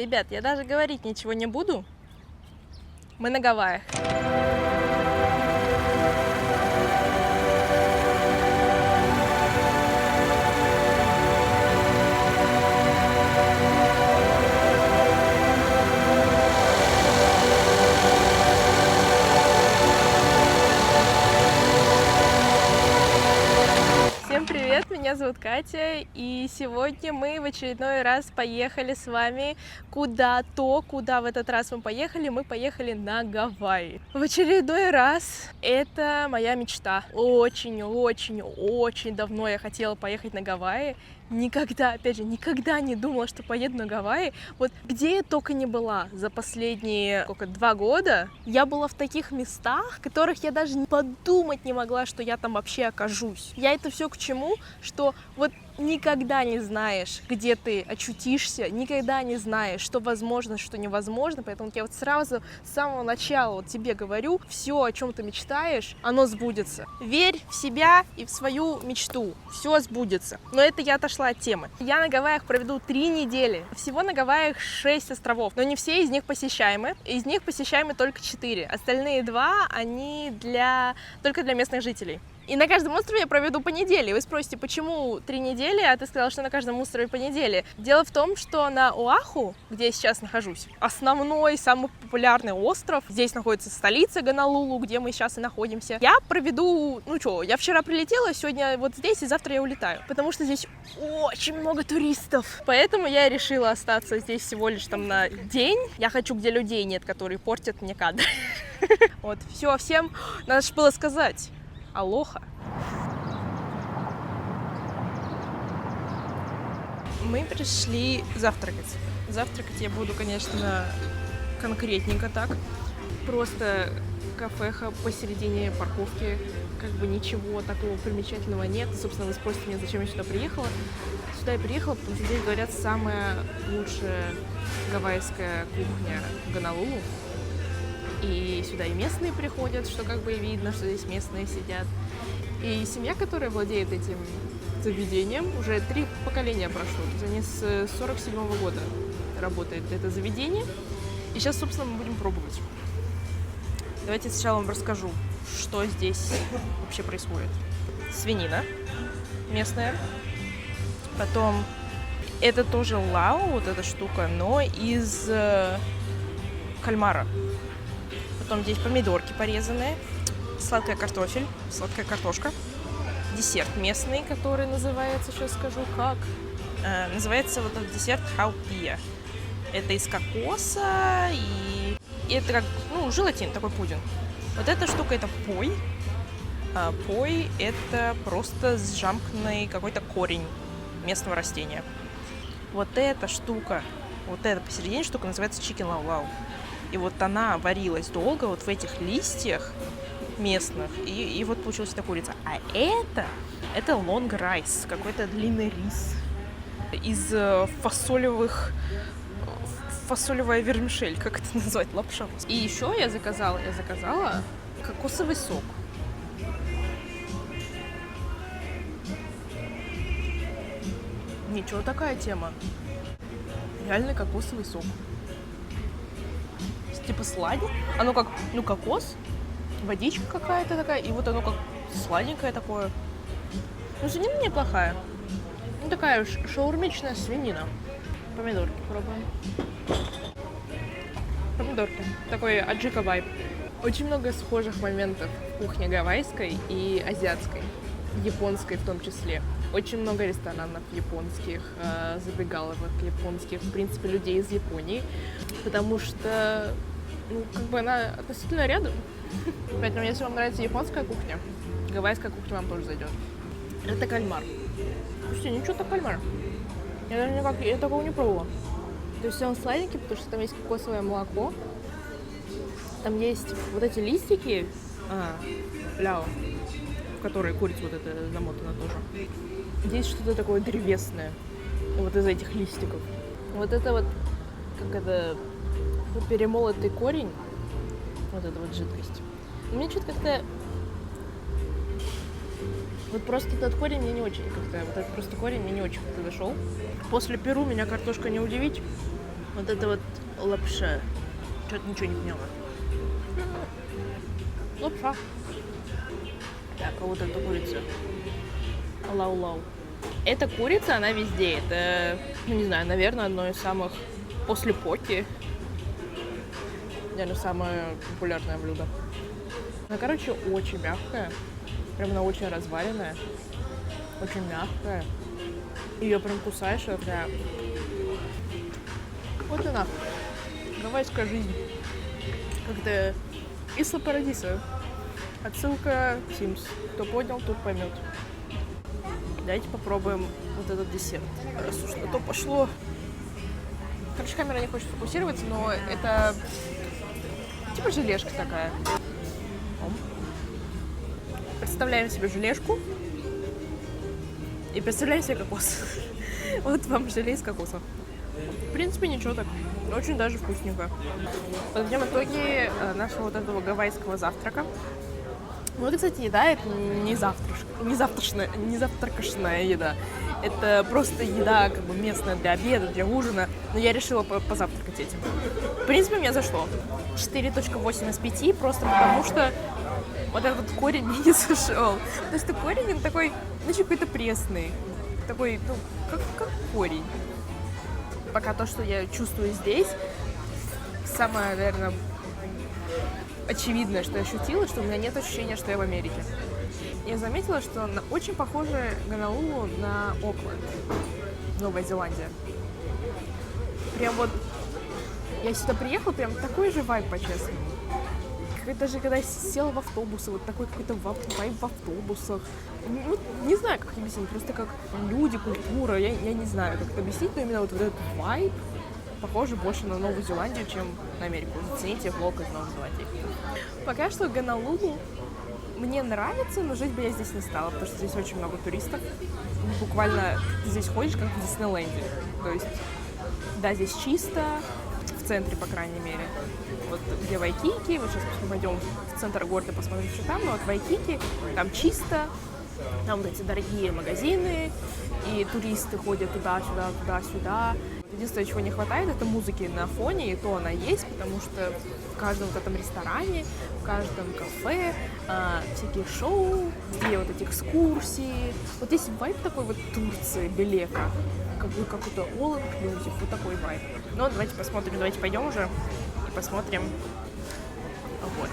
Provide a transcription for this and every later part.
Ребят, я даже говорить ничего не буду. Мы на Гавайях. Всем привет, меня зовут Катя, и сегодня мы в очередной раз поехали с вами куда-то, куда в этот раз мы поехали на Гавайи. В очередной раз это моя мечта. Очень давно я хотела поехать на Гавайи. Никогда, опять же, никогда не думала, что поеду на Гавайи. Вот где я только не была за последние 2 года, я была в таких местах, в которых я даже подумать не могла, что я там вообще окажусь. Я это все к чему, что вот никогда не знаешь, где ты очутишься, никогда не знаешь, что возможно, что невозможно, поэтому я вот сразу с самого начала вот тебе говорю, все, о чем ты мечтаешь, оно сбудется. Верь в себя и в свою мечту, все сбудется. Но это я отошла от темы. Я на Гавайях проведу 3 недели. Всего на Гавайях 6 островов, но не все из них посещаемы. Из них посещаемы только 4. Остальные 2, они только для местных жителей. И на каждом острове я проведу по неделе. Вы спросите, почему 3 недели, а ты сказала, что на каждом острове по неделе. Дело в том, что на Оаху, где я сейчас нахожусь, основной, самый популярный остров, здесь находится столица Гонолулу, где мы сейчас и находимся, я проведу, я вчера прилетела, сегодня вот здесь, и завтра я улетаю, потому что здесь очень много туристов. Поэтому я решила остаться здесь всего лишь там на день. Я хочу, где людей нет, которые портят мне кадры. Вот, все, всем надо же было сказать. Алоха. Мы пришли завтракать. Завтракать я буду, конечно, конкретненько так. Просто кафеха посередине парковки. Как бы ничего такого примечательного нет. Собственно, вы спросите меня, зачем я сюда приехала. Сюда я приехала, потому что здесь, говорят, самая лучшая гавайская кухня в Гонолулу. И сюда и местные приходят, что как бы и видно, что здесь местные сидят. И семья, которая владеет этим заведением, уже 3 поколения прошло. То есть они с 47-го года работает это заведение. И сейчас, собственно, мы будем пробовать. Давайте сначала вам расскажу, что здесь вообще происходит. Свинина местная. Потом это тоже лао, вот эта штука, но из кальмара. Потом здесь помидорки порезанные, сладкая картошка, десерт местный, который называется, сейчас скажу как, называется вот этот десерт хаупия. Это из кокоса, и это как, желатин, такой пудинг. Вот эта штука это пой. Пой это просто сжамканный какой-то корень местного растения. Вот эта штука, вот эта посередине штука называется chicken lau lau. И вот она варилась долго вот в этих листьях местных, и вот получилась эта курица. А это long rice, какой-то длинный рис из фасолевая вермишель, как это назвать, лапша. И еще я заказала кокосовый сок. Ничего, такая тема. Реальный кокосовый сок. Типа сладенькое, оно как, кокос, водичка какая-то такая, и вот оно как сладенькое такое. Свинина неплохая. Такая шаурмичная свинина. Помидорки пробуем. Помидорки. Такой аджика вайб. Очень много схожих моментов в кухне гавайской и азиатской. Японской в том числе. Очень много ресторанов японских, забегаловок японских, в принципе, людей из Японии. Потому что она относительно рядом. Поэтому, если вам нравится японская кухня, гавайская кухня вам тоже зайдет. Это кальмар. Слушайте, ничего так кальмар. Я такого не пробовала. То есть он сладенький, потому что там есть кокосовое молоко. Там есть вот эти листики, ляо, в которые курица вот эта замотана тоже. Здесь что-то такое древесное. Вот из этих листиков. Вот это вот, как это... перемолотый корень, вот эта вот жидкость. Мне что-то как-то... Вот просто этот корень мне не очень как-то... Вот этот просто корень мне не очень как-то зашел. После Перу меня картошка не удивить. Вот это вот лапша. Что-то ничего не поняла. Лапша. Так, а вот эта курица. Лау-лау. Эта курица, она везде. Это, ну не знаю, наверное, одно из самых после поки. Наверное, самое популярное блюдо. Она, короче, очень мягкая. Прям она очень разваренная. Очень мягкая. Ее прям кусаешь, и прям... Вот она. Гавайская жизнь. Как-то Исла Парадиса. Отсылка в Sims. Кто понял, тот поймет. Давайте попробуем вот этот десерт. Раз уж на то пошло. Короче, камера не хочет фокусироваться, но это типа желешка такая. Представляем себе желешку и представляем себе кокос. Вот вам желе из кокоса. В принципе, ничего так. Очень даже вкусненько. Подведем итоги нашего вот этого гавайского завтрака. Ну, это, кстати, еда, это не завтракашная еда. Это просто еда как бы местная для обеда, для ужина. Но я решила позавтракать этим. В принципе, мне зашло. 4.8 из 5, просто потому что вот этот корень мне не зашел. Потому что корень, он такой, значит, какой-то пресный. Такой, ну, как корень. Пока то, что я чувствую здесь, самое, наверное, очевидное, что я ощутила, что у меня нет ощущения, что я в Америке. Я заметила, что она очень похожа Гонолулу на Окленд, Новая Зеландия. Прям вот я сюда приехала, прям такой же вайб, по-честному. Даже когда я села в автобус, вот такой какой-то вайб в автобусах. Ну, не знаю, как объяснить, просто как люди, культура, я не знаю, как это объяснить, но именно вот этот вайб похоже больше на Новую Зеландию, чем на Америку. Зацените влог из Новой Зеландии. Пока что Гонолулу мне нравится, но жить бы я здесь не стала, потому что здесь очень много туристов. Буквально ты здесь ходишь, как в Диснейленде. То есть, да, здесь чисто, в центре, по крайней мере. Вот где Вайкики, вот сейчас мы пойдем в центр города, посмотрим, что там, но вот Вайкики, там чисто, там вот эти дорогие магазины, и туристы ходят туда-сюда, туда-сюда. Единственное, чего не хватает, это музыки на фоне, и то она есть, потому что в каждом вот этом ресторане, в каждом кафе всякие шоу, где вот эти экскурсии. Вот здесь вайб такой вот Турции, Белека, как бы какой-то all inclusive, вот такой вайб. Но давайте посмотрим, давайте пойдем уже и посмотрим город.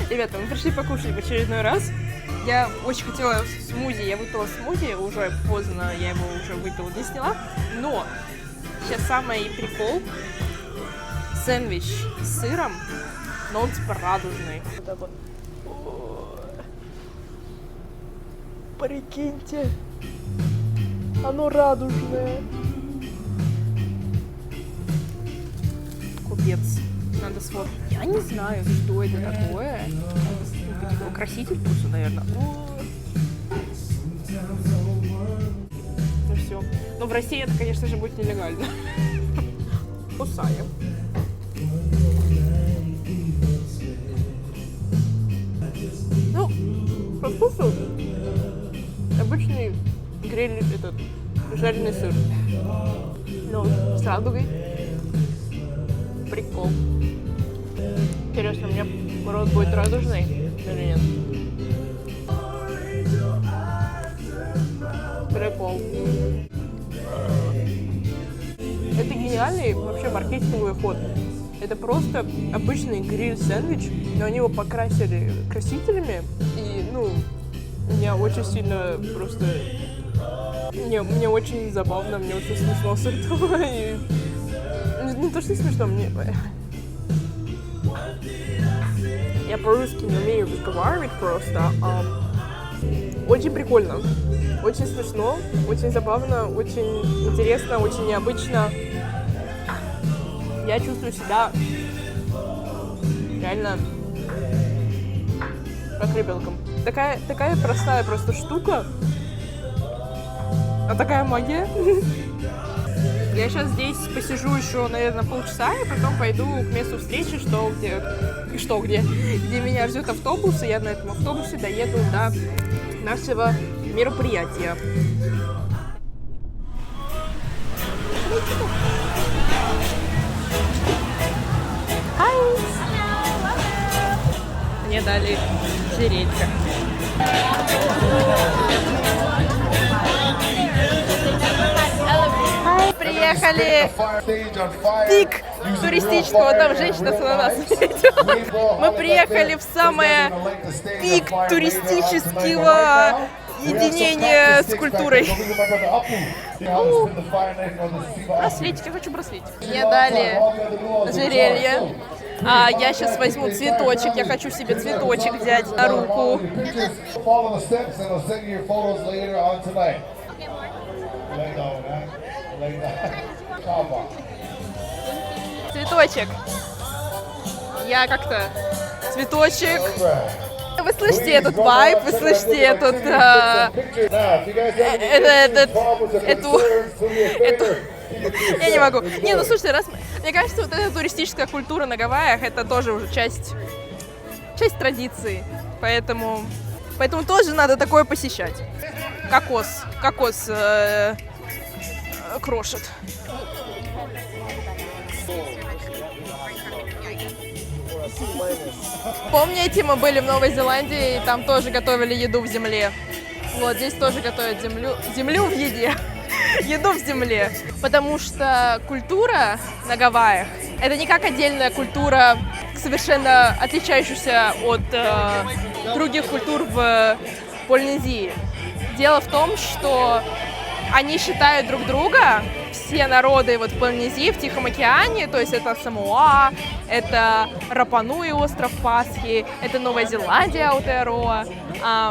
Ребята, мы пришли покушать в очередной раз. Я очень хотела смузи, я выпила смузи, уже поздно, я его уже выпила, не сняла. Но сейчас самый прикол. Сэндвич с сыром, но он типа радужный. Вот так вот. Прикиньте, оно радужное. Купец. Надо сфоткать. Я не знаю, что это такое. Какой-то краситель просто, наверное. Ну все. Но в России это, конечно же, будет нелегально. Кусаем. Ну, по вкусу обычный гриль, этот жареный сыр. Но с радугой. Прикол. Интересно, у меня рот будет радужный или нет? Прикол. Это гениальный вообще маркетинговый ход. Это просто обычный гриль-сэндвич, но они его покрасили красителями. И, ну, меня очень сильно просто... Мне очень забавно, мне очень смешно с этого. И... Не то, что смешно, мне... Я по-русски не умею разговаривать просто. Очень прикольно, очень смешно, очень забавно, очень интересно, очень необычно. Я чувствую себя реально как ребенком. Такая простая просто штука, а такая магия. Я сейчас здесь посижу еще, наверное, полчаса, и потом пойду к месту встречи, где меня ждет автобус, и я на этом автобусе доеду до нашего мероприятия. Мне дали жерелька. Приехали пик туристического, там женщина с ананасом идет. Мы приехали в самое пик туристического единения с культурой. Браслетик, я хочу браслетик. Мне дали ожерелье. Я сейчас возьму цветочек, я хочу себе цветочек взять на руку. Цветочек. Я как-то... Цветочек. Вы слышите этот вайб, вы слышите эту... Я не могу. Не, ну слушайте, мне кажется, вот эта туристическая культура на Гавайях, это тоже уже часть традиции. Поэтому тоже надо такое посещать. Кокос крошит. Помните, мы были в Новой Зеландии, и там тоже готовили еду в земле. Вот здесь тоже готовят землю в еде. Еду в земле. Потому что культура на Гавайях — это не как отдельная культура, совершенно отличающаяся от других культур в Полинезии. Дело в том, что они считают друг друга, все народы вот в Полинезии, в Тихом океане, то есть это Самоа, это Рапануи, остров Пасхи, это Новая Зеландия, Аоtearoa.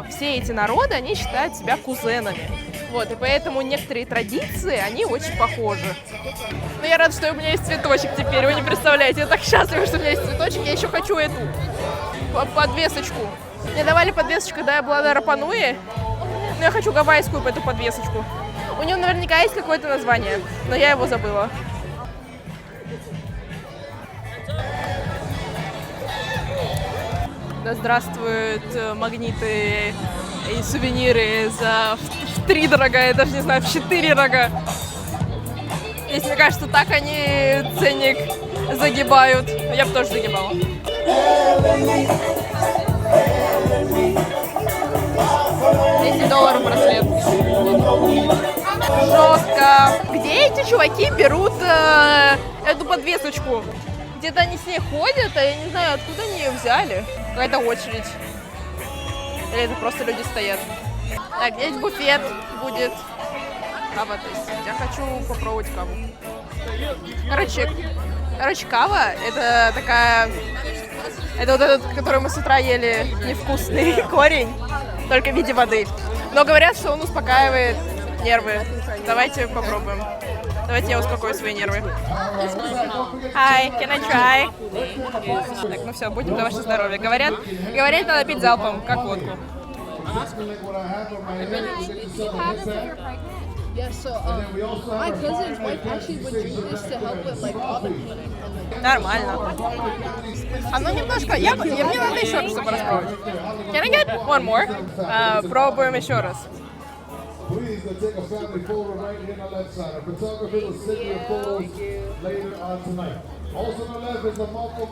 Все эти народы, они считают себя кузенами. Вот, и поэтому некоторые традиции, они очень похожи. Но я рада, что у меня есть цветочек теперь, вы не представляете, я так счастлива, что у меня есть цветочек, я еще хочу эту подвесочку. Мне давали подвесочку, когда я была на Рапануи, но я хочу гавайскую эту подвесочку. У нее наверняка есть какое-то название, но я его забыла. Да здравствуют магниты и сувениры за втридорога, я даже не знаю, в 4 Здесь, мне кажется, так они ценник загибают. Я бы тоже загибала. $10 браслет. Жестко. Где эти чуваки берут эту подвесочку? Где-то они с ней ходят, а я не знаю, откуда они ее взяли. Какая-то очередь. Или это просто люди стоят. Так, здесь буфет будет. Кава, то есть я хочу попробовать каву. Короче, кава — это такая... Это вот этот, который мы с утра ели, невкусный корень, только в виде воды. Но говорят, что он успокаивает нервы. Давайте попробуем. Давайте я успокою свои нервы. Hi, can I try? Так, ну все, будем на ваше здоровье. Говорят, надо пить залпом, как водку. Yeah, so my cousin's wife actually would drink this to help with like all the pain. Нормально. Оно немножко... Мне надо еще раз, чтобы распробовать. Can I get one more? Пробуем еще раз.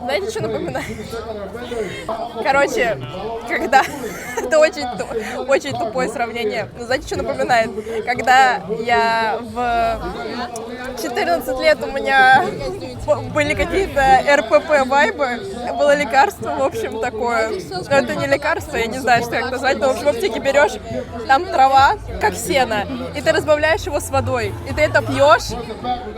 Знаете, что напоминает? Короче, когда... Это очень тупое сравнение. Но знаете, что напоминает? Когда я 14 лет у меня были какие-то РПП-вайбы, было лекарство, в общем, такое. Но это не лекарство, я не знаю, что как назвать, но в общем в аптеке берешь, там трава, как сено, и ты разбавляешь его с водой, и ты это пьешь,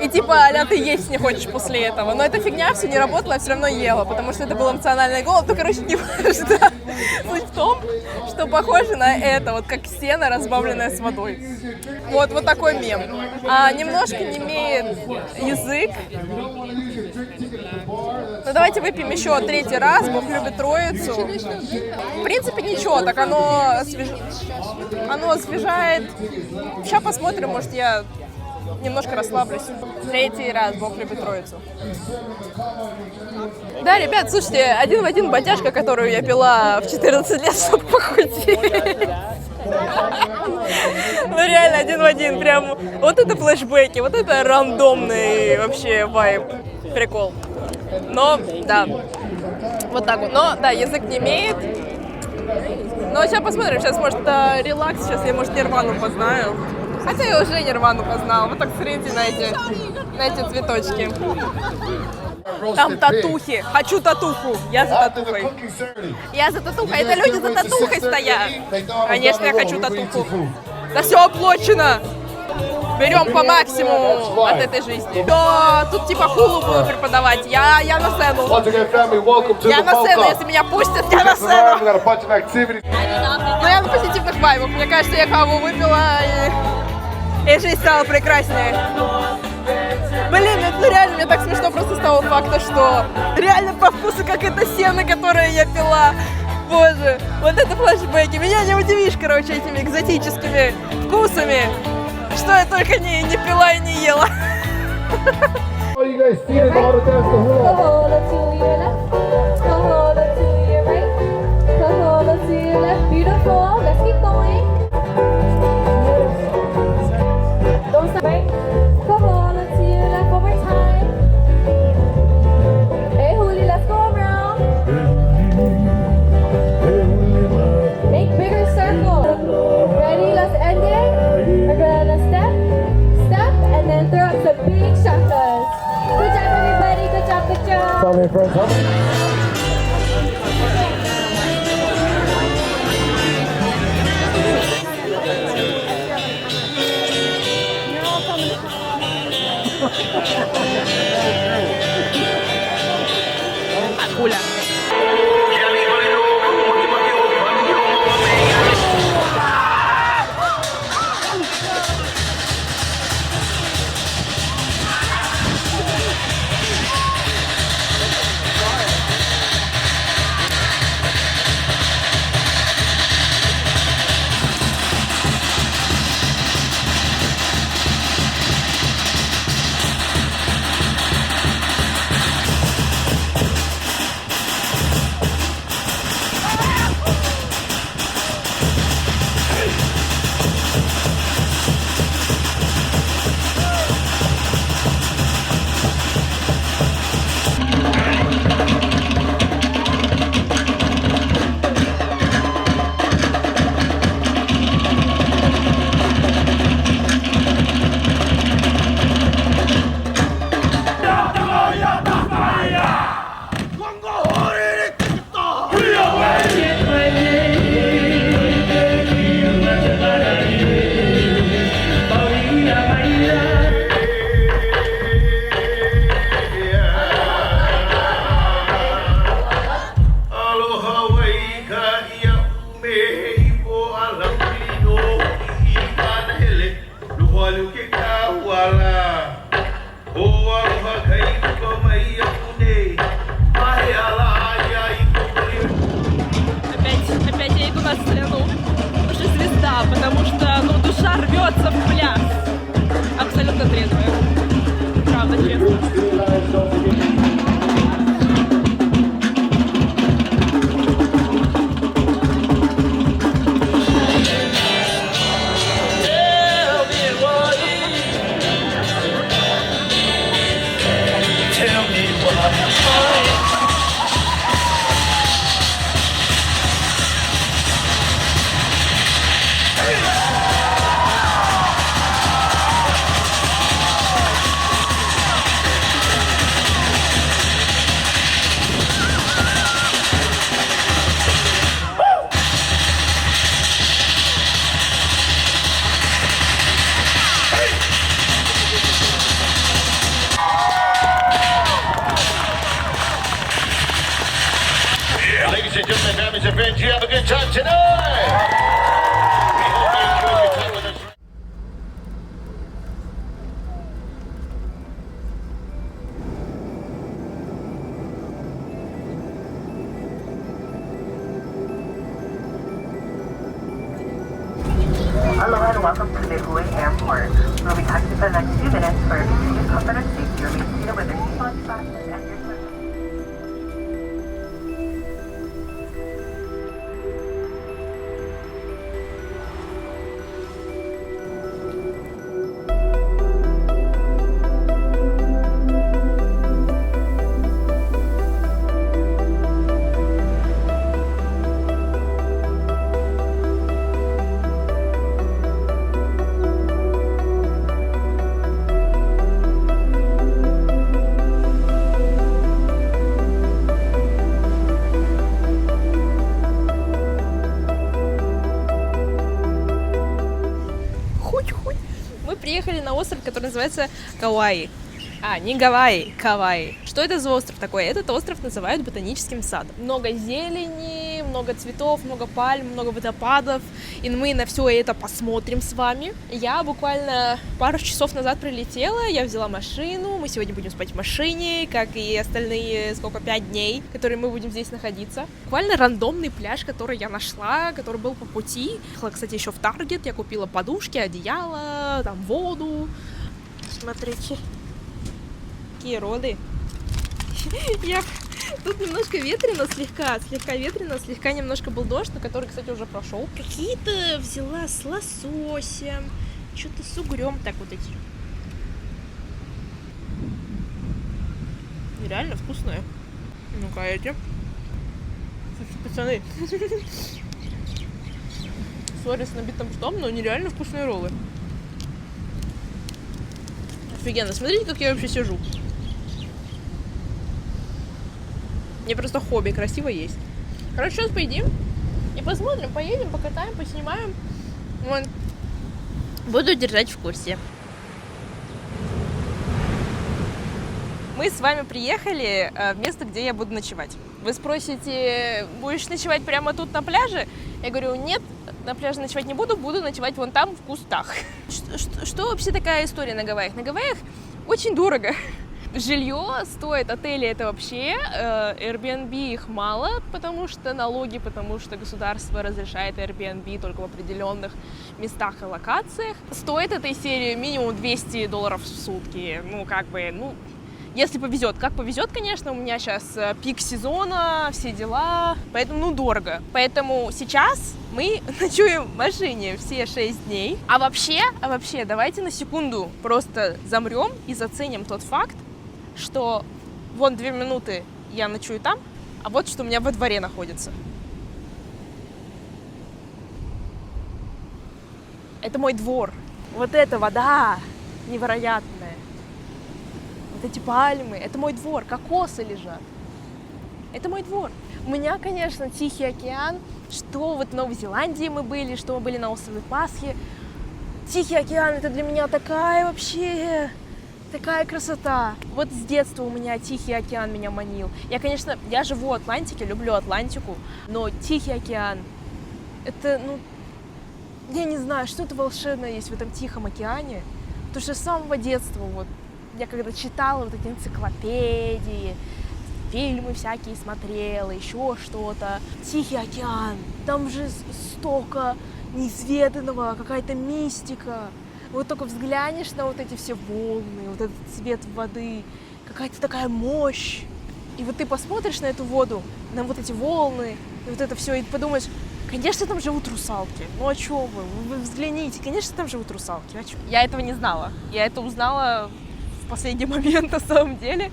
и типа а-ля ты есть не хочешь после этого. Но эта фигня все не работала, я все равно ела, потому что это был эмоциональный голод. Ну, короче, не важно. Суть в том, что похоже на это, вот как сено, разбавленное с водой. Вот такой мем. Немножко не имеет язык. Ну, давайте выпьем еще 3-й раз, Бог любит Троицу. В принципе, ничего, так оно освежает. Сейчас посмотрим, может, я немножко расслаблюсь. 3-й раз, Бог любит Троицу. Да, ребят, слушайте, один в один бодяжка, которую я пила в 14 лет, чтобы похудеть. Ну реально, один в один, прям вот это флешбеки, вот это рандомный вообще вайб, прикол. Но, да, вот так вот, но, да, язык не имеет. Но сейчас посмотрим, сейчас, может, релакс, сейчас я, может, Нирвану познаю. Хотя я уже Нирвану познала, вот так смотрите на эти цветочки. Там татухи, хочу татуху, я за татухой. Я за татухой, это люди за татухой стоят. Конечно, я хочу татуху. Да все оплачено. Берем по максимуму от этой жизни. Да, тут типа хулу буду преподавать. Я на сцену. Я на сцену, если меня пустят, я на сцену. Но я на позитивных вайбах. Мне кажется, я каву выпила и жизнь стала прекраснее. Блин, ну реально, мне так смешно просто стало факта, что реально по вкусу, как это сено, которое я пила. Боже, вот это флешбеки. Меня не удивишь, короче, этими экзотическими вкусами. Что я только не пила и не ела. Хуля. Опять я иду на сцену. Уже звезда, потому что, ну, душа рвется в пляс. Абсолютно трезвая. Правда, честно. and friends, you have a good time tonight. We hope you enjoy your time with us. Aloha and welcome to Niue Airport. We'll be taxiing for the next few minutes for your continued comfort and safety. Remain seated with your seatbelt fastened and your Мы приехали на остров, который называется Кауаи. Не Гавайи, Кауаи. Что это за остров такой? Этот остров называют ботаническим садом. Много зелени, много цветов, много пальм, много водопадов. И мы на все это посмотрим с вами. Я буквально пару часов назад прилетела, я взяла машину. Мы сегодня будем спать в машине, как и остальные, 5 дней, которые мы будем здесь находиться. Буквально рандомный пляж, который я нашла, который был по пути. Кстати, еще в Таргет я купила подушки, одеяло, там воду. Смотрите. Какие роды. Тут немножко ветрено, слегка ветрено, слегка немножко был дождь, но который, кстати, уже прошел. Какие-то взяла с лососем, что-то с угрем, так вот эти. Нереально вкусное. Ну-ка, эти. Пацаны. Сори с набитым ртом, но нереально вкусные роллы. Офигенно. Смотрите, как я вообще сижу. Мне просто хобби красиво есть. Короче, сейчас поедим и посмотрим, поедем, покатаем, поснимаем. Вот. Буду держать в курсе. Мы с вами приехали в место, где я буду ночевать. Вы спросите, будешь ночевать прямо тут на пляже? Я говорю, нет, на пляже ночевать не буду, буду ночевать вон там, в кустах. Что вообще такая история на Гавайях? На Гавайях очень дорого. Жилье стоит, отели это вообще, Airbnb их мало, потому что налоги, потому что государство разрешает Airbnb только в определенных местах и локациях. Стоит этой серии минимум $200 в сутки, если повезет. Как повезет, конечно, у меня сейчас пик сезона, все дела, поэтому, дорого. Поэтому сейчас мы ночуем в машине все 6 дней. А вообще, давайте на секунду просто замрем и заценим тот факт, что вон 2 минуты я ночую там, а вот что у меня во дворе находится. Это мой двор. Вот эта вода невероятная. Вот эти пальмы. Это мой двор. Кокосы лежат. Это мой двор. У меня, конечно, Тихий океан. Что вот в Новой Зеландии мы были, что мы были на острове Пасхи. Тихий океан — это для меня такая красота. Вот с детства у меня Тихий океан меня манил. Я живу в Атлантике, люблю Атлантику, но Тихий океан — это, я не знаю, что-то волшебное есть в этом Тихом океане. Потому что с самого детства, я когда читала вот эти энциклопедии, фильмы всякие смотрела, еще что-то. Тихий океан, там же столько неизведанного, какая-то мистика. Вот только взглянешь на вот эти все волны, вот этот цвет воды, какая-то такая мощь. И вот ты посмотришь на эту воду, на вот эти волны, и вот это все, и подумаешь, конечно, там живут русалки. Ну а чё вы взгляните, конечно, там живут русалки. А чё? Я этого не знала. Я это узнала в последний момент на самом деле.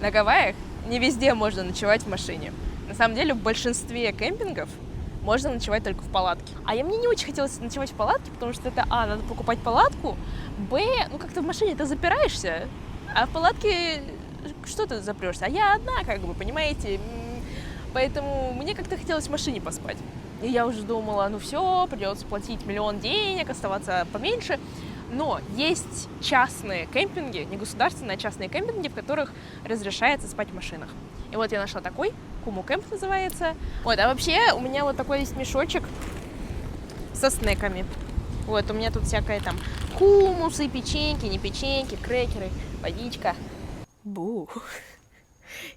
На Гавайях не везде можно ночевать в машине. На самом деле в большинстве кемпингов можно ночевать только в палатке. А мне не очень хотелось ночевать в палатке, потому что это, надо покупать палатку, как-то в машине ты запираешься, а в палатке что ты запрешься? А я одна, понимаете? Поэтому мне как-то хотелось в машине поспать. И я уже думала, все, придется платить $1 000 000 денег, оставаться поменьше. Но есть частные кемпинги, не государственные, а частные кемпинги, в которых разрешается спать в машинах. И вот я нашла такой. Куму Кэмп называется. Вот, а вообще у меня вот такой есть мешочек со снеками. Вот, у меня тут всякое там хумусы, печеньки, не печеньки, крекеры, водичка. Бу,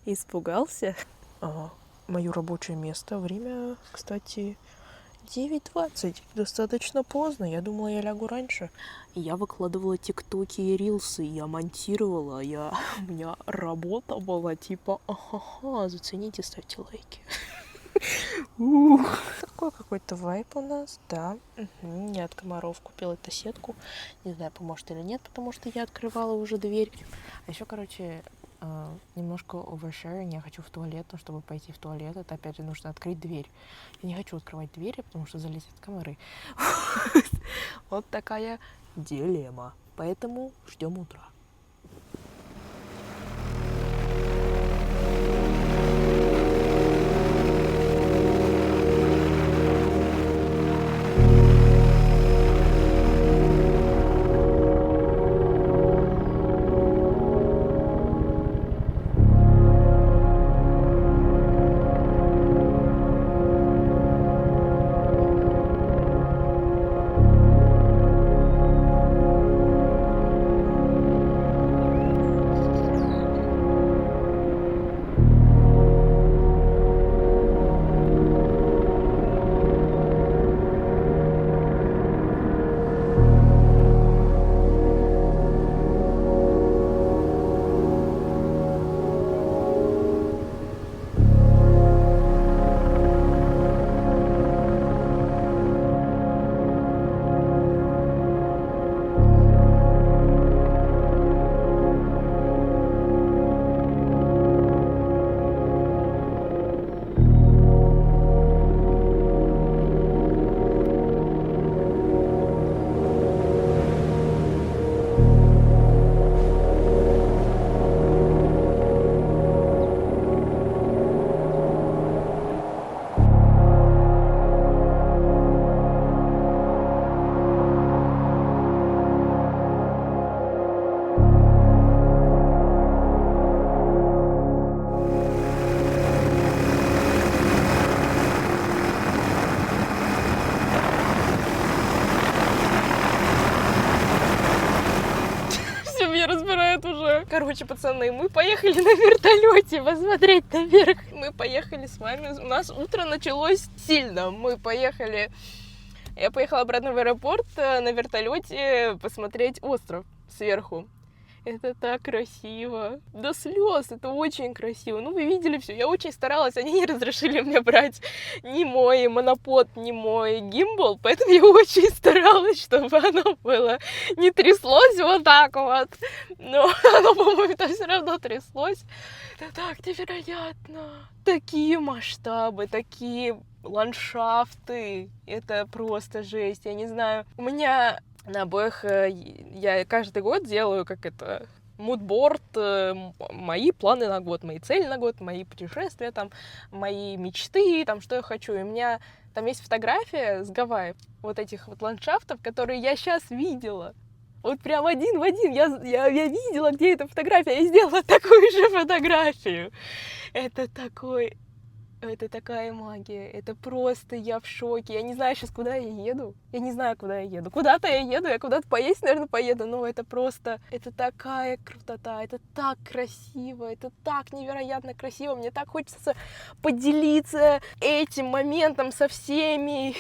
испугался. Ага, мое рабочее место. Время, кстати, 9:20. Достаточно поздно. Я думала, я лягу раньше. Я выкладывала тиктоки и рилсы. Я монтировала. У меня работа была типа ага, зацените, ставьте лайки. Такой какой-то вайп у нас, да. Я от комаров купила эту сетку. Не знаю, поможет или нет, потому что я открывала уже дверь. А еще, короче, немножко oversharing. Я хочу в туалет, но чтобы пойти в туалет, это опять же нужно открыть дверь. Я не хочу открывать двери, потому что залезет комары. Вот такая дилемма. Поэтому ждем утра. Короче, пацаны, мы поехали на вертолете посмотреть наверх. Мы поехали с вами. У нас утро началось сильно. Я поехала обратно в аэропорт на вертолете посмотреть остров сверху. Это так красиво. До слез. Это очень красиво. Ну, вы видели все. Я очень старалась. Они не разрешили мне брать ни мой монопод, ни мой гимбал. Поэтому я очень старалась, чтобы оно было не тряслось вот так вот. Но оно, по-моему, все равно тряслось. Это так невероятно. Такие масштабы, такие ландшафты. Это просто жесть. Я не знаю. У меня на обоих я каждый год делаю мудборд, мои планы на год, мои цели на год, мои путешествия, там, мои мечты, там, что я хочу. И у меня там есть фотография с Гавайи, вот этих вот ландшафтов, которые я сейчас видела. Вот прям один в один. Я видела, где эта фотография, я сделала такую же фотографию. Это такая магия, это просто я в шоке. Я не знаю сейчас, куда я еду. Я не знаю, куда я еду. Куда-то я еду, я куда-то поесть, наверное, поеду. Но это такая крутота, это так красиво, это так невероятно красиво. Мне так хочется поделиться этим моментом со всеми,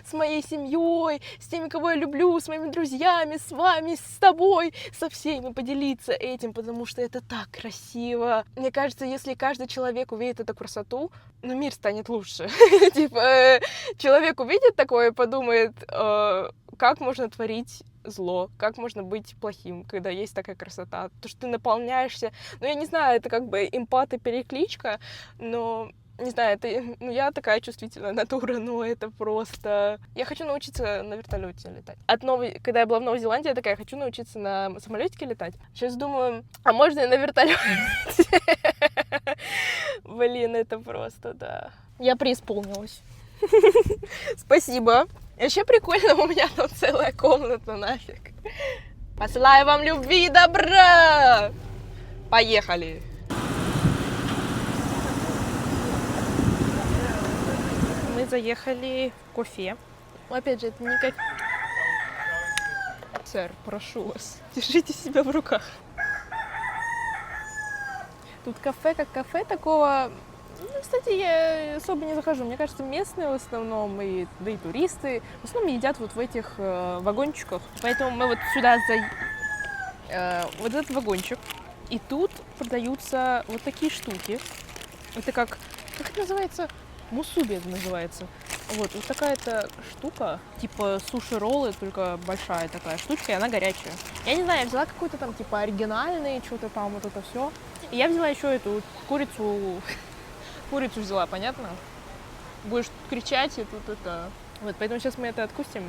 с моей семьей, с теми, кого я люблю, с моими друзьями, с вами, с тобой, со всеми поделиться этим, потому что это так красиво. Мне кажется, если каждый человек увидит эту красоту, мир станет лучше. Типа, человек увидит такое и подумает, как можно творить зло, как можно быть плохим, когда есть такая красота. То, что ты наполняешься... я не знаю, это как бы эмпат и перекличка, но... Не знаю, я такая чувствительная натура, но это просто... Я хочу научиться на вертолете летать. Когда я была в Новой Зеландии, я такая, хочу научиться на самолетике летать. Сейчас думаю, а можно и на вертолете? Блин, это просто, да. Я преисполнилась. Спасибо. Вообще прикольно, у меня там целая комната, нафиг. Посылаю вам любви и добра! Поехали! заехали в кофе. Опять же, это не как... Сэр, прошу вас, держите себя в руках. Тут кафе как кафе такого... Ну, кстати, я особо не захожу. Мне кажется, местные в основном, да и туристы, в основном едят вот в этих вагончиках. Поэтому мы вот сюда вот этот вагончик. И тут продаются вот такие штуки. Это как это называется? Мусуби это называется. Вот такая-то штука, типа суши-роллы, только большая такая штучка, и она горячая. Я не знаю, я взяла какой-то там типа оригинальный, что-то там, вот это все. И я взяла еще эту курицу взяла, понятно? Будешь кричать, и тут это... Вот, поэтому сейчас мы это откусим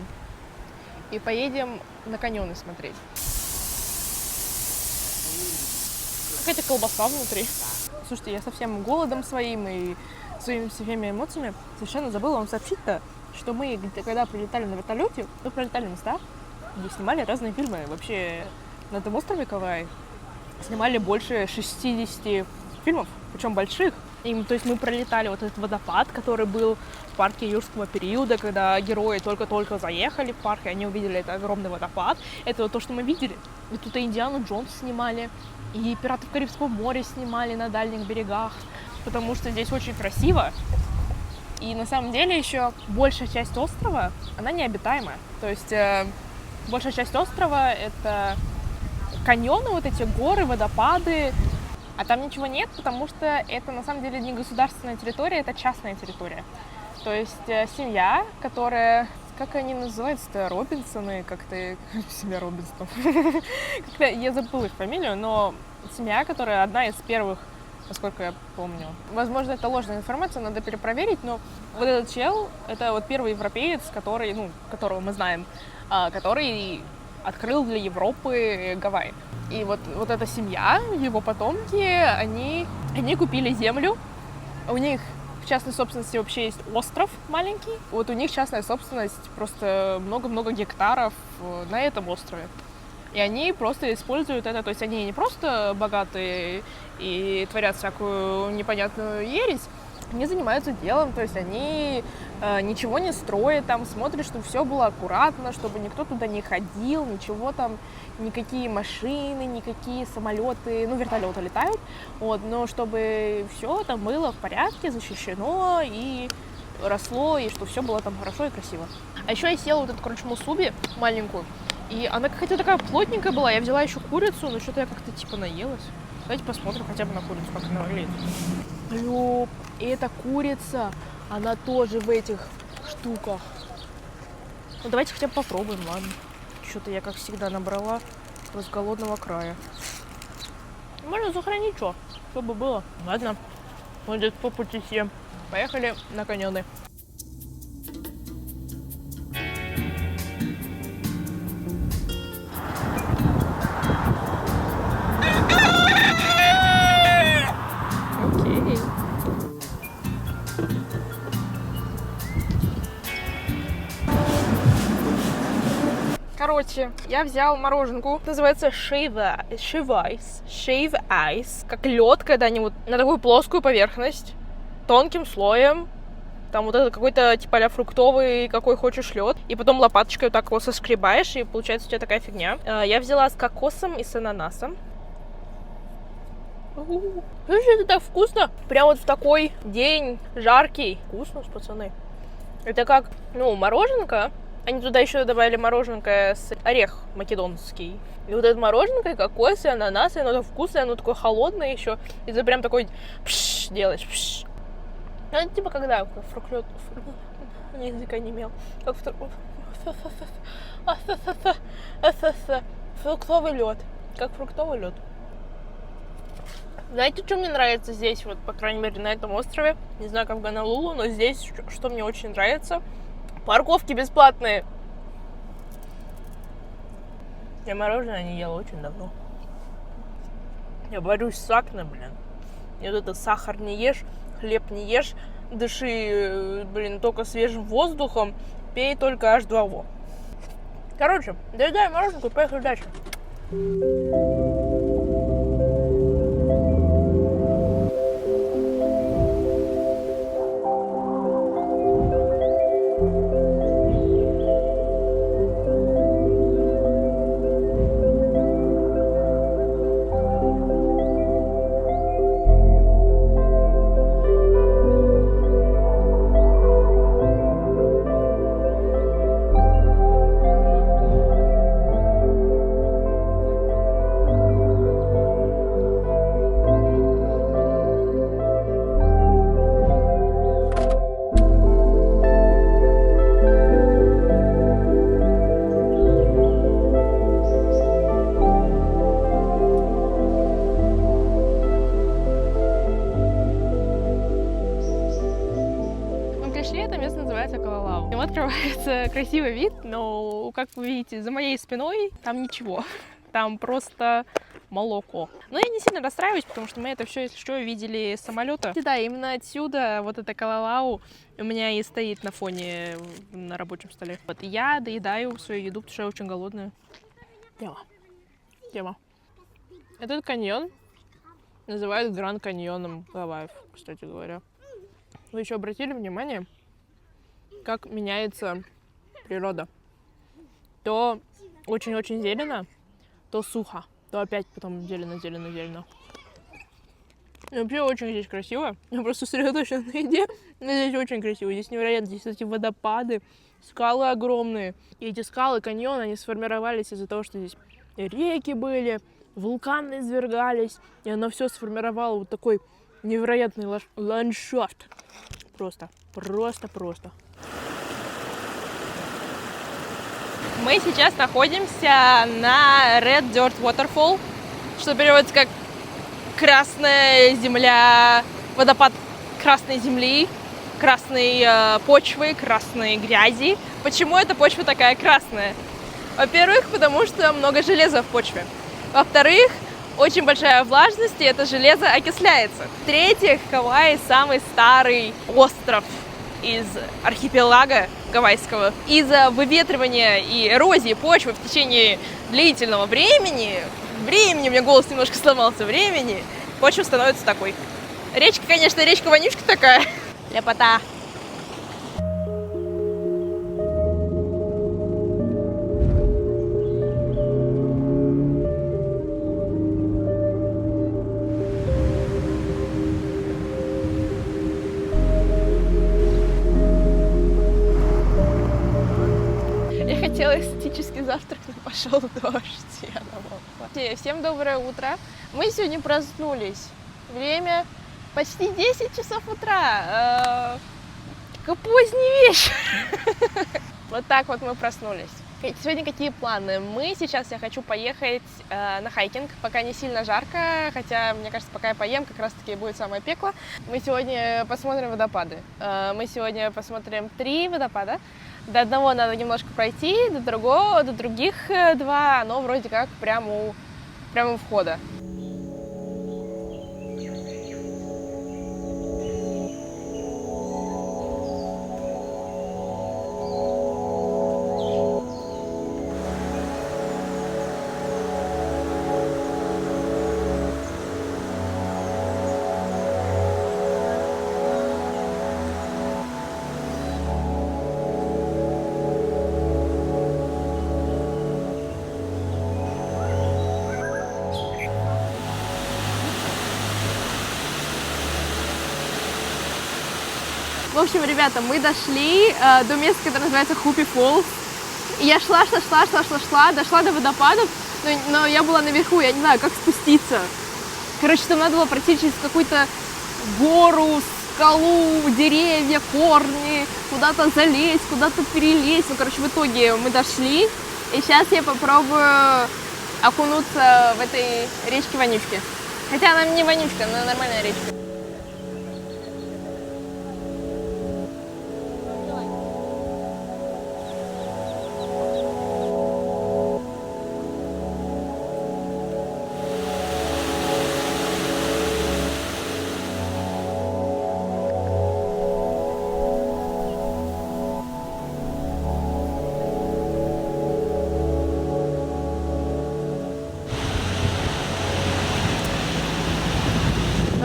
и поедем на каньоны смотреть. Какая-то колбаса внутри. Слушайте, я совсем голодом своим и своими всеми эмоциями совершенно забыла вам сообщить-то, что мы, когда прилетали на вертолете, мы пролетали места, где снимали разные фильмы. Вообще на этом острове Кавай снимали больше 60 фильмов, причем больших. И, то есть мы пролетали вот этот водопад, который был в парке юрского периода, когда герои только-только заехали в парк, и они увидели этот огромный водопад. Это вот то, что мы видели. И тут и Индиану Джонс снимали, и Пиратов Карибского моря снимали на дальних берегах, потому что здесь очень красиво. И на самом деле еще большая часть острова, она необитаемая. То есть большая часть острова — это каньоны, вот эти горы, водопады. А там ничего нет, потому что это на самом деле не государственная территория, это частная территория. То есть семья, которая... Как они называются-то? Робинсоны? Как-то... Семья Робинсонов. Я забыла их фамилию, но семья, которая одна из первых, насколько я помню. Возможно, это ложная информация, надо перепроверить, но вот этот чел, это вот первый европеец, который, которого мы знаем, который открыл для Европы Гавайи. И вот эта семья, его потомки, они купили землю. У них в частной собственности вообще есть остров маленький. Вот у них частная собственность, просто много-много гектаров на этом острове. И они просто используют это. То есть они не просто богатые и творят всякую непонятную ересь, они занимаются делом, то есть они ничего не строят, там смотрят, чтобы все было аккуратно, чтобы никто туда не ходил, ничего там, никакие машины, никакие самолеты, вертолеты летают, вот, но чтобы все там было в порядке, защищено и росло, и чтобы все было там хорошо и красиво. А еще я съела вот эту, мусуби маленькую, и она какая-то такая плотненькая была, я взяла еще курицу, но что-то я как-то типа наелась. Давайте посмотрим хотя бы на курицу, как она выглядит. Ёп, эта курица, она тоже в этих штуках. Ну давайте хотя бы попробуем, ладно. Что-то я, как всегда, набрала с голодного края. Можно сохранить что, чтобы было. Ладно, вот здесь по пути съем. Поехали на каньоны. Короче, я взял мороженку, называется Shave Ice, как лед, когда они вот на такую плоскую поверхность, тонким слоем, там вот это какой-то типа а-ля фруктовый, какой хочешь лед, и потом лопаточкой вот так его соскребаешь, и получается у тебя такая фигня. Я взяла с кокосом и с ананасом. Слушай, это так вкусно! Прям вот в такой день жаркий. Вкусно, пацаны. Это как, мороженка. Они туда еще добавили мороженка с орех македонский. И вот это мороженка, и кокос, и ананас, и оно так вкусное, оно такое холодное еще. И ты прям такой делаешь. Это типа когда фруктовый языка не имел. Как фруктовый лед. Как фруктовый лед. Знаете, что мне нравится здесь, вот, по крайней мере, на этом острове? Не знаю, как в Гонолулу, но здесь, что мне очень нравится, парковки бесплатные. Я мороженое не ела очень давно. Я борюсь с акне, блин. И вот это сахар не ешь, хлеб не ешь, дыши, только свежим воздухом, пей только H2O. Короче, доедай мороженку и поехали дальше. открывается красивый вид, но, как вы видите, за моей спиной там ничего. Там просто молоко. Но я не сильно расстраиваюсь, потому что мы это все, если что, видели с самолета. Да, именно отсюда вот эта калалау у меня и стоит на фоне на рабочем столе. Вот я доедаю свою еду, потому что я очень голодная. Тема. Этот каньон называют Гранд Каньоном Гавайев, кстати говоря. Вы еще обратили внимание, как меняется природа? То очень-очень зелено, то сухо, то опять потом зелено. И вообще очень здесь красиво. Я просто сосредоточена на еде, но здесь очень красиво. Здесь невероятно, здесь эти водопады, скалы огромные. И эти скалы, каньоны, они сформировались из-за того, что здесь реки были, вулканы извергались, и оно все сформировало вот такой невероятный ландшафт. Просто. Мы сейчас находимся на Red Dirt Waterfall, что переводится как красная земля, водопад красной земли, красной почвы, красной грязи. Почему эта почва такая красная? Во-первых, потому что много железа в почве. Во-вторых, очень большая влажность, и это железо окисляется. В-третьих, Гавайи самый старый остров из архипелага гавайского. Из-за выветривания и эрозии почвы в течение длительного времени, у меня голос немножко сломался, почва становится такой. Речка, конечно, речка-вонючка такая. Ляпота. Эстетический завтрак, но пошел дождь. Всем доброе утро. Мы сегодня проснулись. Время почти 10 часов утра. Поздний вечер. Вот так вот мы проснулись. Сегодня какие планы? Я хочу поехать на хайкинг, пока не сильно жарко, хотя, мне кажется, пока я поем, как раз-таки будет самое пекло. Мы сегодня посмотрим водопады. Мы сегодня посмотрим 3 водопада. До одного надо немножко пройти, до других 2, оно вроде как прямо у входа. В общем, ребята, мы дошли до места, которое называется Хупи Фоллс. И я шла, дошла до водопадов, но я была наверху, я не знаю, как спуститься. Короче, там надо было пройти через какую-то гору, скалу, деревья, корни, куда-то залезть, куда-то перелезть. В итоге мы дошли, и сейчас я попробую окунуться в этой речке-вонючке. Хотя она не вонючка, она нормальная речка.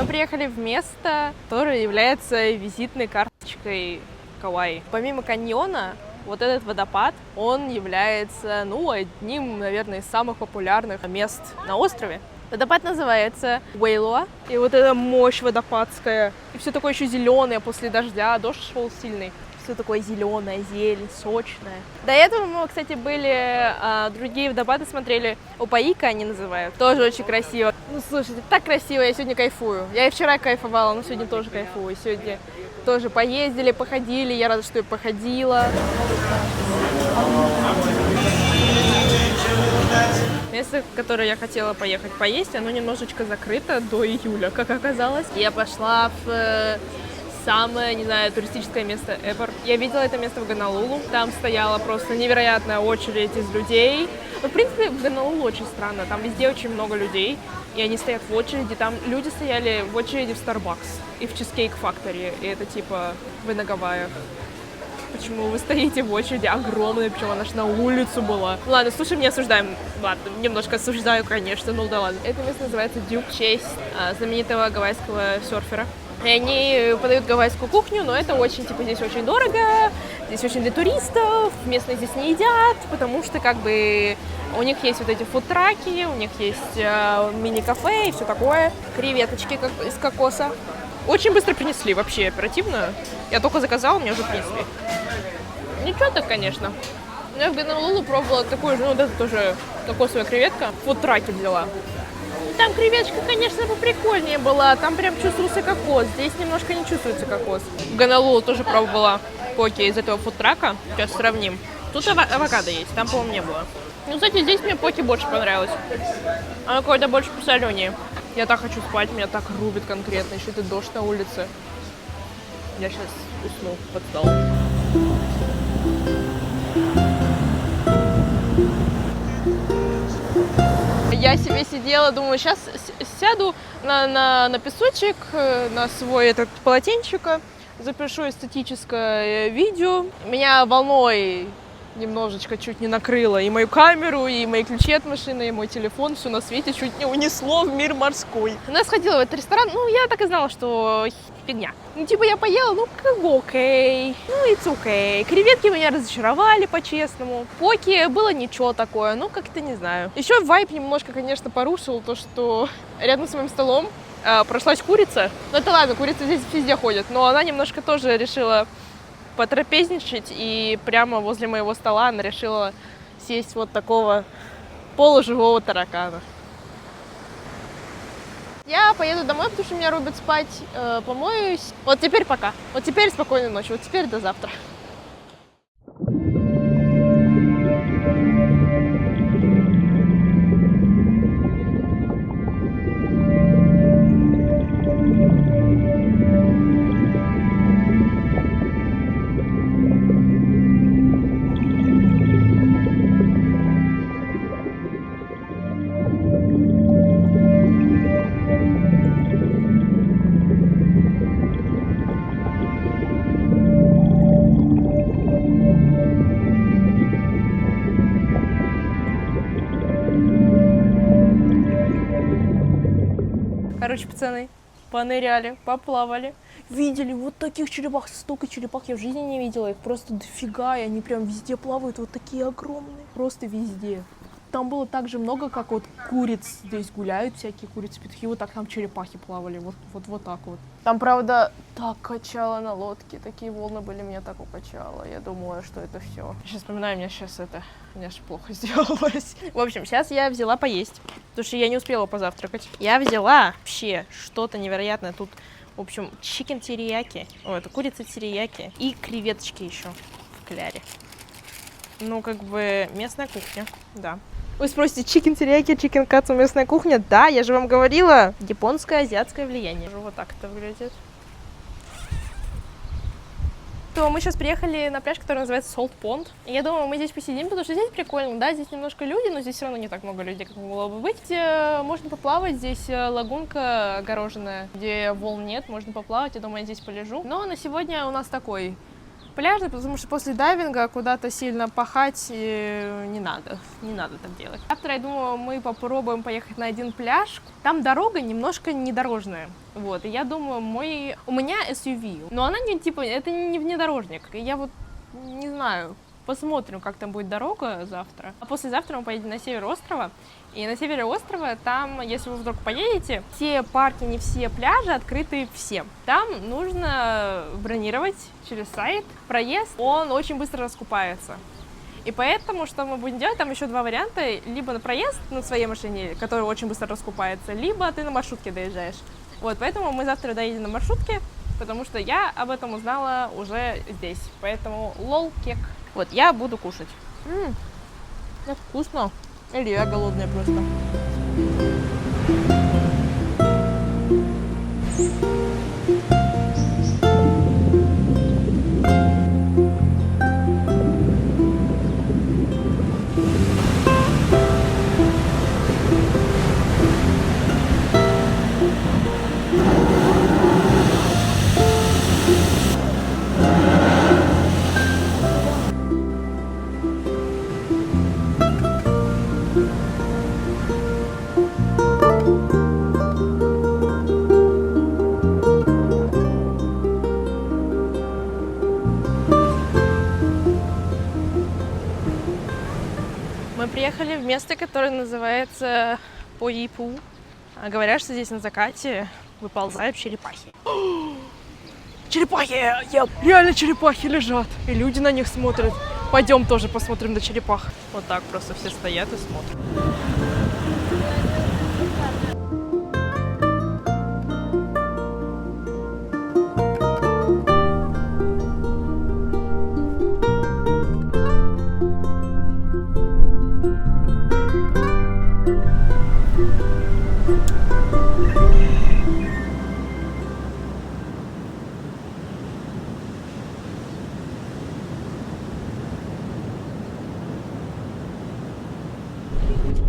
Приехали в место, которое является визитной карточкой Гавайи. Помимо каньона, вот этот водопад, он является, одним, наверное, из самых популярных мест на острове. Водопад называется Wailoa, и вот эта мощь водопадская, и все такое еще зеленое после дождя, дождь шел сильный. Все такое зеленое, зелень, сочное. До этого мы, кстати, были другие водопады смотрели. Опаика они называют. Тоже очень красиво. Слушайте, так красиво, я сегодня кайфую. Я и вчера кайфовала, но сегодня тоже кайфую. Сегодня тоже поездили, походили. Я рада, что я походила. Место, в которое я хотела поехать поесть, оно немножечко закрыто до июля, как оказалось. Я пошла в самое, не знаю, туристическое место ever. Я видела это место в Гонолулу. Там стояла просто невероятная очередь из людей. Но, в принципе, в Гонолулу очень странно. Там везде очень много людей, и они стоят в очереди. Там люди стояли в очереди в Starbucks и в Cheesecake Factory. И это типа вы на Гавайях. Почему вы стоите в очереди огромная, причем она же на улицу была. Ладно, слушай, не осуждаем. Ладно, немножко осуждаю, конечно, ну да ладно. Это место называется Дюк, в честь знаменитого гавайского серфера. И они подают гавайскую кухню, но это очень, типа, здесь очень дорого, здесь очень для туристов, местные здесь не едят, потому что, как бы, у них есть вот эти фудтраки, у них есть мини-кафе и все такое. Креветочки из кокоса. Очень быстро принесли, вообще оперативно. Я только заказала, мне уже принесли. Ничего так, конечно. Я в Гонолулу пробовала такую же, ну вот это тоже кокосовая креветка. В фудтраке взяла. Там креветочка, конечно, поприкольнее была. Там прям чувствовался кокос. Здесь немножко не чувствуется кокос. В Гонолулу тоже пробовала поки из этого фудтрака. Сейчас сравним. Тут авокадо есть, там, по-моему, не было. Ну, кстати, здесь мне поки больше понравилось. Оно какое-то больше посоленее. Я так хочу спать, меня так рубит конкретно. Еще это дождь на улице. Я сейчас усну под стол. Я себе сидела, думаю, сейчас сяду на песочек, на свой этот полотенчик, запишу эстетическое видео. Меня волной немножечко чуть не накрыло и мою камеру, и мои ключи от машины, и мой телефон, все на свете чуть не унесло в мир морской. Она сходила в этот ресторан, ну, я так и знала, что фигня. Ну, типа, я поела, ну, как бы окей, ну, it's окей. Креветки меня разочаровали, по-честному. Поки было ничего такое, ну, как-то не знаю. Еще вайб немножко, конечно, порушил то, что рядом с моим столом прошлась курица. Ну, это ладно, курица здесь везде ходит, но она немножко тоже решила потрапезничать, и прямо возле моего стола она решила съесть вот такого полуживого таракана. Я поеду домой, потому что меня рубят спать, помоюсь. Вот теперь пока. Вот теперь спокойной ночи, вот теперь до завтра. Короче, пацаны, поныряли, поплавали, видели вот таких черепах, столько черепах я в жизни не видела, их просто дофига, и они прям везде плавают, вот такие огромные, просто везде. Там было так же много, как вот куриц здесь гуляют, всякие курицы, петухи, вот так там черепахи плавали, вот так вот. Там, правда, так качало на лодке, такие волны были, меня так укачало, я думала, что это все. Сейчас вспоминаю, мне аж плохо сделалось. В общем, сейчас я взяла поесть, потому что я не успела позавтракать. Я взяла вообще что-то невероятное, тут, в общем, чикен терияки, это курица терияки и креветочки еще в кляре. Ну, как бы местная кухня, да. Вы спросите, чикен терияки, чикен катсу, местная кухня? Да, я же вам говорила. Японское, азиатское влияние. Вот так это выглядит. То мы сейчас приехали на пляж, который называется Salt Pond. И я думаю, мы здесь посидим, потому что здесь прикольно. Да, здесь немножко люди, но здесь все равно не так много людей, как могло бы быть. Можно поплавать, здесь лагунка огороженная, где волн нет, можно поплавать. Я думаю, я здесь полежу. Но на сегодня у нас такой пляжный, потому что после дайвинга куда-то сильно пахать не надо так делать. Завтра, я думаю, мы попробуем поехать на один пляж. Там дорога немножко недорожная, вот, и я думаю, у меня SUV, но она не, типа, это не внедорожник, я вот не знаю, посмотрим, как там будет дорога завтра. А послезавтра мы поедем на север острова, и на севере острова там, если вы вдруг поедете, все парки, не все пляжи открыты всем. Там нужно бронировать через сайт проезд, он очень быстро раскупается. И поэтому, что мы будем делать, там еще два варианта, либо на проезд на своей машине, который очень быстро раскупается, либо ты на маршрутке доезжаешь. Вот, поэтому мы завтра доедем на маршрутке, потому что я об этом узнала уже здесь, поэтому лол-кек. Вот, я буду кушать. Это вкусно. Или я голодная просто. Мы приехали в место, которое называется Поипу. Говорят, что здесь на закате выползают черепахи. Черепахи! Реально черепахи лежат. И люди на них смотрят. Пойдем тоже посмотрим на черепах. Вот так просто все стоят и смотрят.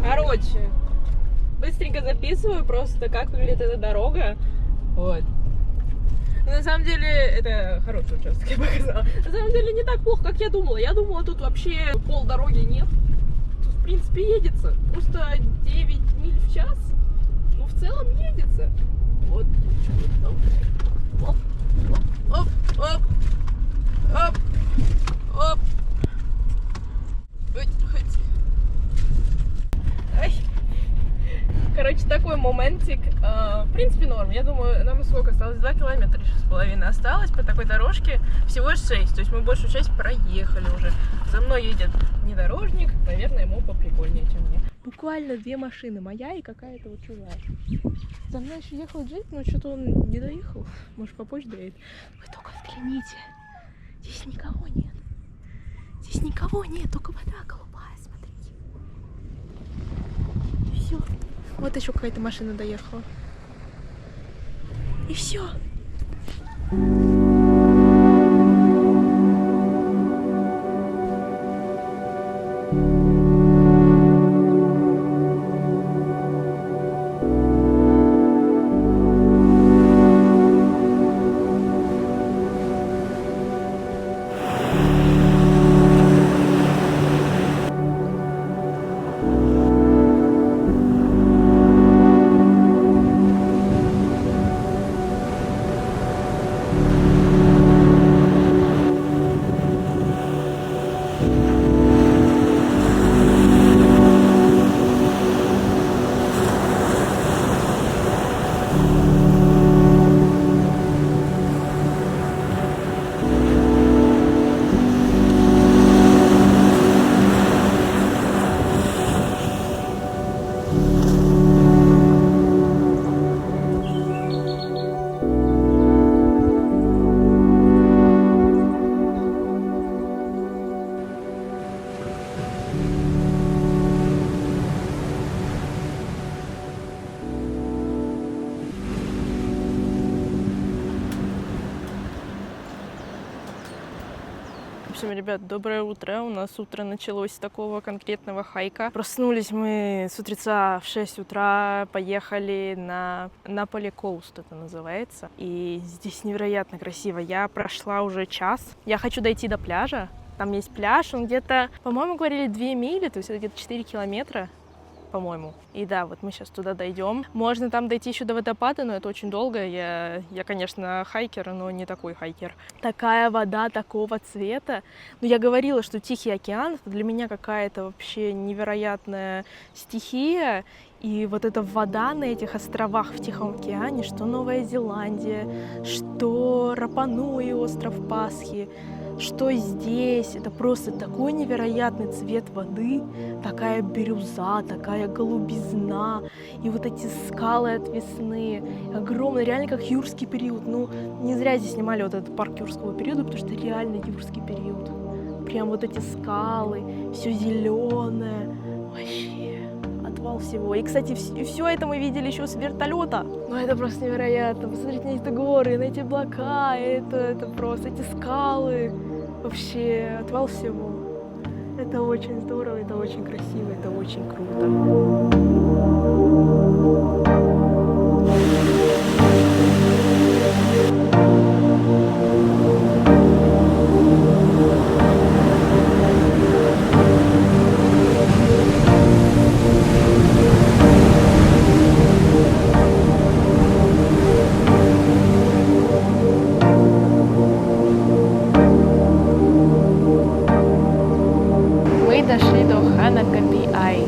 Короче, быстренько записываю просто, как выглядит эта дорога. Вот. На самом деле, это хороший участок, я показала. На самом деле, не так плохо, как я думала. Я думала, тут вообще полдороги нет. Тут, в принципе, едется. Просто 9 миль в час. Но в целом едется. Вот. Оп, оп, оп, оп, оп. Хоть. Ай. Короче, такой моментик. В принципе, норм. Я думаю, нам сколько осталось? 2 километра, 6,5 осталось по такой дорожке. Всего 6. То есть мы большую часть проехали уже. За мной едет внедорожник. Наверное, ему поприкольнее, чем мне. Буквально 2 машины. Моя и какая-то вот чужая. За мной еще ехал джип, но что-то он не доехал. Может, попозже доедет. Вы только взгляните. Здесь никого нет. Здесь никого нет, только вода голубая, смотрите. И все. Вот еще какая-то машина доехала. И все. В общем, ребят, доброе утро. У нас утро началось с такого конкретного хайка. Проснулись мы с утреца в 6 утра, поехали на Наполи Коуст, это называется. И здесь невероятно красиво. Я прошла уже час. Я хочу дойти до пляжа. Там есть пляж, он где-то, по-моему, говорили 2 мили, то есть это где-то 4 километра. По-моему. И да, вот мы сейчас туда дойдем. Можно там дойти еще до водопада, но это очень долго. Я, конечно, хайкер, но не такой хайкер. Такая вода такого цвета. Но я говорила, что Тихий океан — это для меня какая-то вообще невероятная стихия. И вот эта вода на этих островах в Тихом океане, что Новая Зеландия, что Рапа-Нуи, остров Пасхи, что здесь, это просто такой невероятный цвет воды, такая бирюза, такая голубизна, и вот эти скалы отвесные, огромные, реально как юрский период. Ну, не зря здесь снимали вот этот парк юрского периода, потому что реально юрский период. Прям вот эти скалы, все зеленое, вообще отвал всего. И, кстати, все это мы видели еще с вертолета. Ну, это просто невероятно. Посмотрите на эти горы, на эти облака, это просто эти скалы. Вообще отвал всего. Это очень здорово, это очень красиво, это очень круто. Дошли до Ханакабиай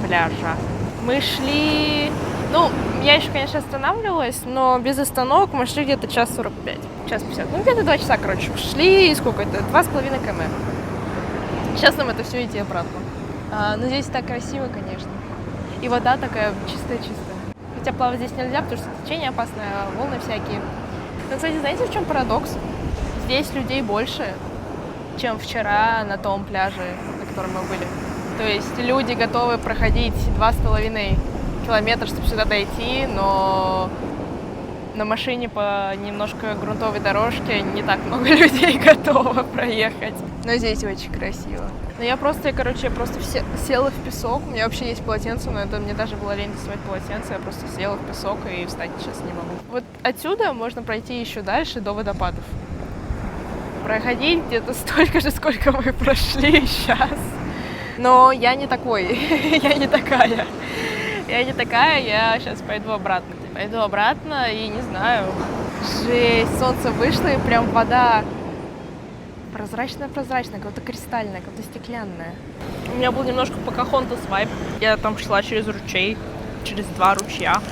пляжа. Мы шли... Ну, я еще, конечно, останавливалась, но без остановок мы шли где-то час 45, час 50. Ну, где-то 2 часа, короче. Шли, сколько это? 2,5 км. Сейчас нам это все идти обратно. Но здесь так красиво, конечно. И вода такая чистая-чистая. Хотя плавать здесь нельзя, потому что течение опасное, волны всякие. Но, кстати, знаете, в чем парадокс? Здесь людей больше, чем вчера на том пляже, на котором мы были. То есть люди готовы проходить 2,5 километра, чтобы сюда дойти, но на машине по немножко грунтовой дорожке не так много людей готово проехать. Но здесь очень красиво. Но я просто села в песок. У меня вообще есть полотенце, но это мне даже было лень доставать полотенце. Я просто села в песок и встать сейчас не могу. Вот отсюда можно пройти еще дальше до водопадов. Проходить где-то столько же, сколько мы прошли сейчас. Но я не такой, я не такая. Я сейчас пойду обратно. Пойду обратно и не знаю. Жесть, солнце вышло и прям вода прозрачная, как будто кристальная, как будто стеклянная. У меня был немножко Покахонтас вайб. Я там шла через ручей, через 2 ручья.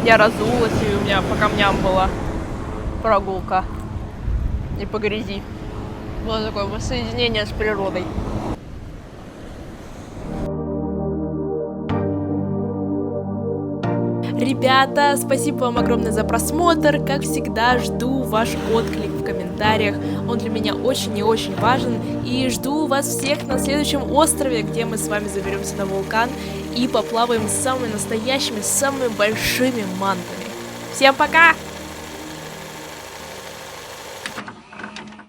Я разулась, и у меня по камням была прогулка. И по грязи. Было такое воссоединение с природой. Ребята, спасибо вам огромное за просмотр. Как всегда, жду ваш отклик в комментариях. Он для меня очень и очень важен. И жду вас всех на следующем острове, где мы с вами заберемся на вулкан и поплаваем с самыми настоящими, самыми большими мантами. Всем пока!